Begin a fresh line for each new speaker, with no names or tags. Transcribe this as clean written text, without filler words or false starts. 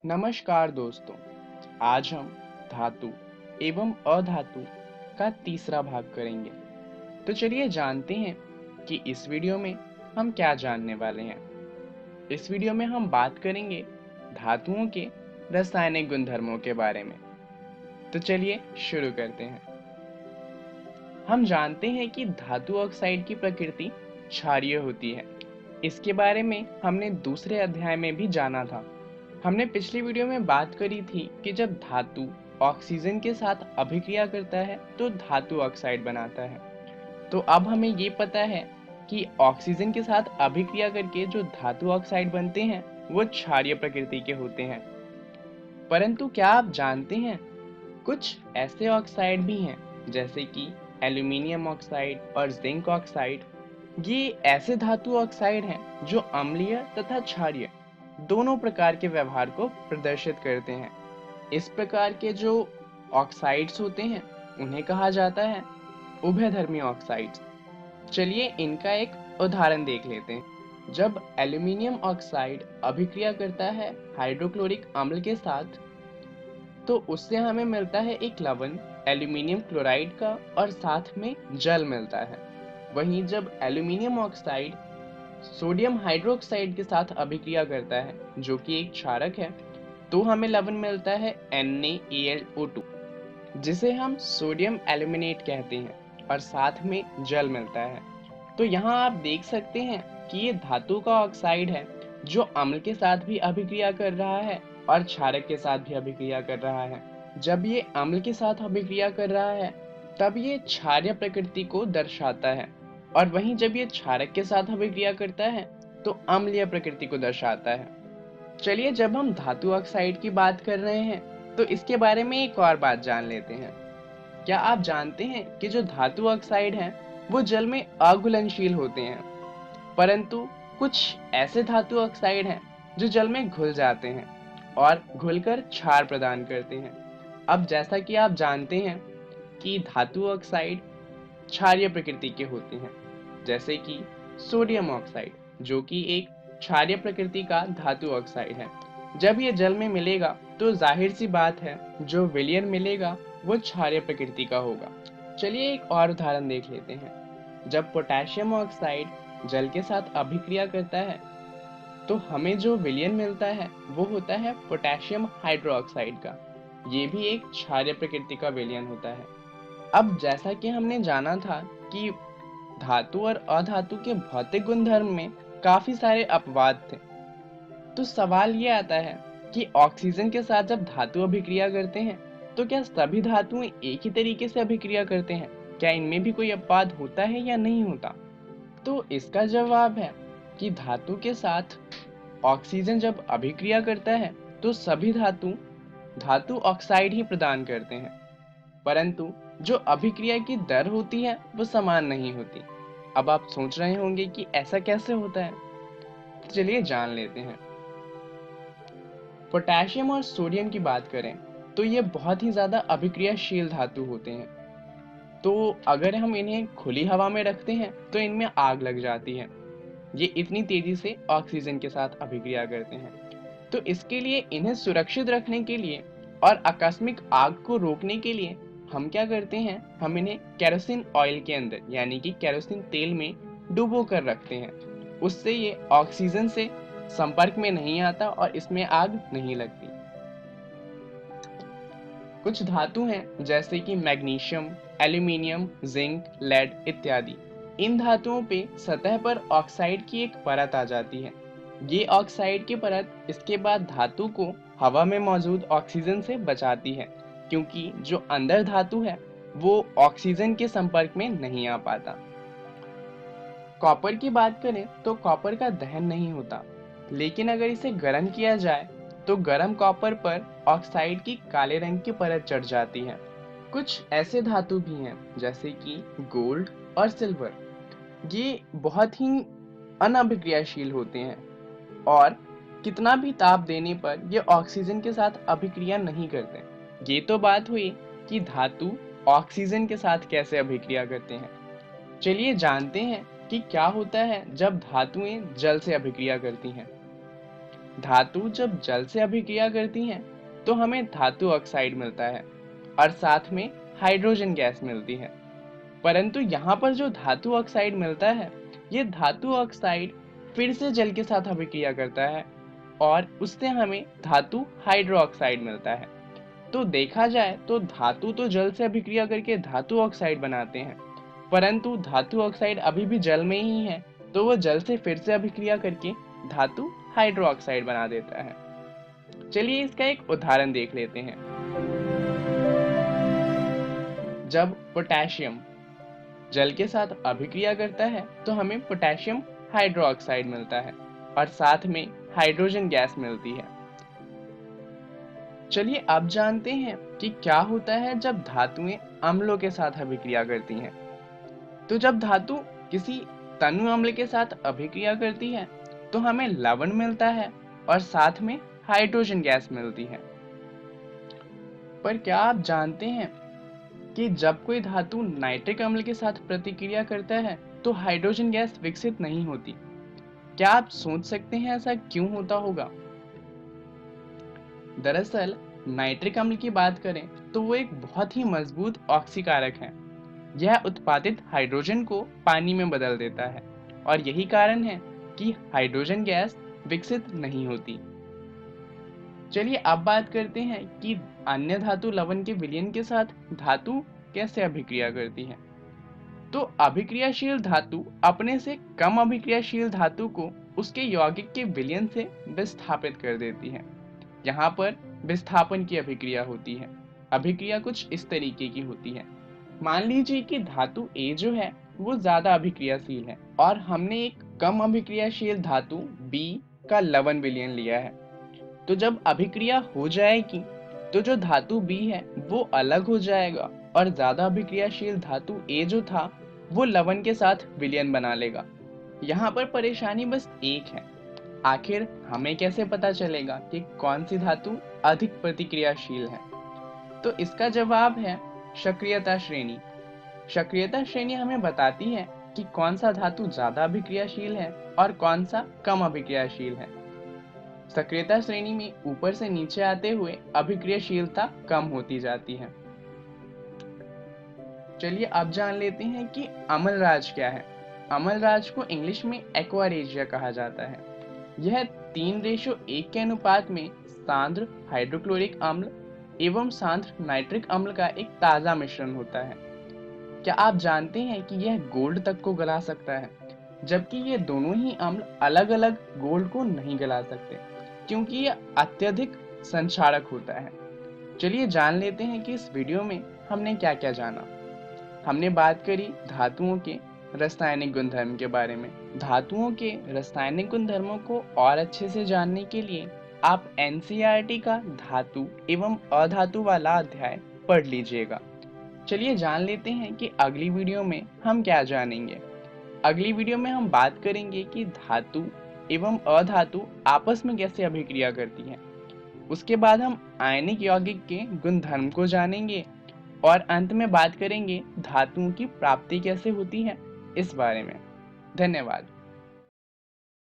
नमस्कार दोस्तों। आज हम धातु एवं अधातु का तीसरा भाग करेंगे। तो चलिए जानते हैं कि इस वीडियो में हम क्या जानने वाले हैं। इस वीडियो में हम बात करेंगे धातुओं के रासायनिक गुणधर्मों के बारे में। तो चलिए शुरू करते हैं। हम जानते हैं कि धातु ऑक्साइड की प्रकृति क्षारीय होती है। इसके बारे में हमने दूसरे अध्याय में भी जाना था। हमने पिछली वीडियो में बात करी थी कि जब धातु ऑक्सीजन के साथ अभिक्रिया करता है तो धातु ऑक्साइड बनाता है। तो अब हमें ये पता है कि ऑक्सीजन के साथ अभिक्रिया करके जो धातु ऑक्साइड बनते हैं वो क्षारीय प्रकृति के होते हैं। परंतु क्या आप जानते हैं कुछ ऐसे ऑक्साइड भी हैं जैसे कि एल्यूमिनियम ऑक्साइड और जिंक ऑक्साइड। ये ऐसे धातु ऑक्साइड हैं जो अम्लीय तथा क्षारीय दोनों प्रकार के व्यवहार को प्रदर्शित करते हैं। इस प्रकार के जो ऑक्साइड्स होते हैं उन्हें कहा जाता है उभयधर्मी ऑक्साइड्स। चलिए इनका एक उदाहरण देख लेते हैं। जब एल्यूमिनियम ऑक्साइड अभिक्रिया करता है हाइड्रोक्लोरिक अम्ल के साथ तो उससे हमें मिलता है एक लवण एल्यूमिनियम क्लोराइड का और साथ में जल मिलता है। वहीं जब एल्यूमिनियम ऑक्साइड सोडियम हाइड्रोक्साइड के साथ अभिक्रिया करता है जो कि एक क्षारक है तो हमें लवण मिलता है NaAlO2 जिसे हम सोडियम एल्यूमिनेट कहते हैं और साथ में जल मिलता है। तो यहाँ आप देख सकते हैं कि ये धातु का ऑक्साइड है जो अम्ल के साथ भी अभिक्रिया कर रहा है और क्षारक के साथ भी अभिक्रिया कर रहा है। जब ये अम्ल के साथ अभिक्रिया कर रहा है तब ये क्षारीय प्रकृति को दर्शाता है और वहीं जब ये क्षारक के साथ अभिक्रिया करता है तो अम्लीय प्रकृति को दर्शाता है। चलिए जब हम धातु ऑक्साइड की बात कर रहे हैं तो इसके बारे में एक और बात जान लेते हैं। क्या आप जानते हैं कि जो धातु ऑक्साइड हैं वो जल में अघुलनशील होते हैं, परंतु कुछ ऐसे धातु ऑक्साइड हैं जो जल में घुल जाते हैं और घुलकर क्षार प्रदान करते हैं। अब जैसा कि आप जानते हैं कि धातु ऑक्साइड क्षारीय प्रकृति के होते हैं जैसे कि सोडियम ऑक्साइड जो कि एक क्षारीय प्रकृति का धातु ऑक्साइड है। जब ये जल में मिलेगा तो जाहिर सी बात है जो विलयन मिलेगा वो क्षारीय प्रकृति का होगा। चलिए एक और उदाहरण देख लेते हैं। जब पोटेशियम ऑक्साइड जल के साथ अभिक्रिया करता है तो हमें जो विलयन मिलता है वो होता है पोटेशियम हाइड्रोक्साइड का। ये भी एक क्षारीय प्रकृति का विलयन होता है। अब जैसा कि हमने जाना था कि धातु और अधातु के भौतिक गुणधर्म में काफी सारे अपवाद थे, तो सवाल ये आता है कि ऑक्सीजन के साथ जब धातु अभिक्रिया करते हैं तो क्या सभी धातुएं एक ही तरीके से अभिक्रिया करते हैं? क्या इनमें भी कोई अपवाद होता है या नहीं होता? तो इसका जवाब है कि धातु के साथ ऑक्सीजन जब अभिक्रिया करता है तो सभी धातु ऑक्साइड ही प्रदान करते हैं, परंतु जो अभिक्रिया की दर होती है वो समान नहीं होती। अब आप सोच रहे होंगे कि ऐसा कैसे होता है, तो चलिए जान लेते हैं। पोटेशियम और सोडियम की बात करें तो ये बहुत ही ज्यादा अभिक्रियाशील धातु होते हैं। तो अगर हम इन्हें खुली हवा में रखते हैं तो इनमें आग लग जाती है। ये इतनी तेजी से ऑक्सीजन के साथ अभिक्रिया करते हैं। तो इसके लिए इन्हें सुरक्षित रखने के लिए और आकस्मिक आग को रोकने के लिए हम क्या करते हैं, हम इन्हें केरोसिन ऑयल के अंदर यानी कि केरोसिन तेल में डुबो कर रखते हैं। उससे ये ऑक्सीजन से संपर्क में नहीं आता और इसमें आग नहीं लगती। कुछ धातु हैं जैसे कि मैग्नीशियम, एल्यूमिनियम, जिंक, लेड इत्यादि। इन धातुओं पे सतह पर ऑक्साइड की एक परत आ जाती है। ये ऑक्साइड की परत इसके बाद धातु को हवा में मौजूद ऑक्सीजन से बचाती है, क्योंकि जो अंदर धातु है वो ऑक्सीजन के संपर्क में नहीं आ पाता। कॉपर की बात करें तो कॉपर का दहन नहीं होता, लेकिन अगर इसे गर्म किया जाए तो गर्म कॉपर पर ऑक्साइड की काले रंग की परत चढ़ जाती है। कुछ ऐसे धातु भी हैं जैसे कि गोल्ड और सिल्वर। ये बहुत ही अनअभिक्रियाशील होते हैं और कितना भी ताप देने पर ये ऑक्सीजन के साथ अभिक्रिया नहीं करते। ये तो बात हुई कि धातु ऑक्सीजन के साथ कैसे अभिक्रिया करते हैं। चलिए जानते हैं कि क्या होता है जब धातुएं जल से अभिक्रिया करती हैं। धातु जब जल से अभिक्रिया करती हैं तो हमें धातु ऑक्साइड मिलता है और साथ में हाइड्रोजन गैस मिलती है। परंतु यहाँ पर जो धातु ऑक्साइड मिलता है, ये धातु ऑक्साइड फिर से जल के साथ अभिक्रिया करता है और उससे हमें धातु हाइड्रो ऑक्साइड मिलता है। तो देखा जाए तो धातु तो जल से अभिक्रिया करके धातु ऑक्साइड बनाते हैं, परंतु धातु ऑक्साइड अभी भी जल में ही है, तो वो जल से फिर से अभिक्रिया करके धातु हाइड्रो ऑक्साइड बना देता है। चलिए इसका एक उदाहरण देख लेते हैं। जब पोटेशियम जल के साथ अभिक्रिया करता है तो हमें पोटेशियम हाइड्रो ऑक्साइड मिलता है और साथ में हाइड्रोजन गैस मिलती है। चलिए अब जानते हैं कि क्या होता है जब धातुएं अम्लों के साथ अभिक्रिया करती हैं। तो जब धातु किसी तनु अम्ल के साथ अभिक्रिया करती है तो हमें लवण मिलता है और साथ में हाइड्रोजन गैस मिलती है। पर क्या आप जानते हैं कि जब कोई धातु नाइट्रिक अम्ल के साथ प्रतिक्रिया करता है तो हाइड्रोजन गैस विकसित नहीं होती? क्या आप सोच सकते हैं ऐसा क्यों होता होगा? दरअसल नाइट्रिक अम्ल की बात करें तो वो एक बहुत ही मजबूत ऑक्सीकारक है। यह उत्पादित हाइड्रोजन को पानी में बदल देता है और यही कारण है कि हाइड्रोजन गैस विकसित नहीं होती। चलिए अब बात करते हैं कि अन्य धातु लवण के विलयन के साथ धातु कैसे अभिक्रिया करती है। तो अभिक्रियाशील धातु अपने से कम अभिक्रियाशील धातु को उसके यौगिक के विलयन से विस्थापित कर देती है। यहाँ पर विस्थापन की अभिक्रिया होती है। अभिक्रिया कुछ इस तरीके की होती है। मान लीजिए कि धातु A जो है वो ज्यादा अभिक्रियाशील है और हमने एक कम अभिक्रियाशील धातु B का लवण विलयन लिया है। तो जब अभिक्रिया हो जाएगी तो जो धातु B है वो अलग हो जाएगा और ज्यादा अभिक्रियाशील धातु A जो था वो लवण के साथ विलयन बना लेगा। यहाँ पर परेशानी बस एक है, आखिर हमें कैसे पता चलेगा कि कौन सी धातु अधिक प्रतिक्रियाशील है? तो इसका जवाब है सक्रियता श्रेणी। सक्रियता श्रेणी हमें बताती है कि कौन सा धातु ज्यादा अभिक्रियाशील है और कौन सा कम अभिक्रियाशील है। सक्रियता श्रेणी में ऊपर से नीचे आते हुए अभिक्रियाशीलता कम होती जाती है। चलिए अब जान लेते हैं कि अम्लराज क्या है। अम्लराज को इंग्लिश में एक्वारेजिया कहा जाता है। यह 3:1 के अनुपात में सांद्र हाइड्रोक्लोरिक अम्ल एवं सांद्र नाइट्रिक अम्ल का एक ताजा मिश्रण होता है। क्या आप जानते हैं कि यह गोल्ड तक को गला सकता है, जबकि ये दोनों ही अम्ल अलग अलग गोल्ड को नहीं गला सकते क्योंकि यह अत्यधिक संक्षारक होता है। चलिए जान लेते हैं कि इस वीडियो में हमने क्या क्या जाना। हमने बात करी धातुओं के रासायनिक गुणधर्म के बारे में। धातुओं के रासायनिक गुणधर्मों को और अच्छे से जानने के लिए आप NCERT का धातु एवं अधातु वाला अध्याय पढ़ लीजिएगा। चलिए जान लेते हैं कि अगली वीडियो में हम क्या जानेंगे। अगली वीडियो में हम बात करेंगे कि धातु एवं अधातु आपस में कैसे अभिक्रिया करती हैं। उसके बाद हम आयनिक यौगिक के गुणधर्म को जानेंगे और अंत में बात करेंगे धातुओं की प्राप्ति कैसे होती है इस बारे में। धन्यवाद।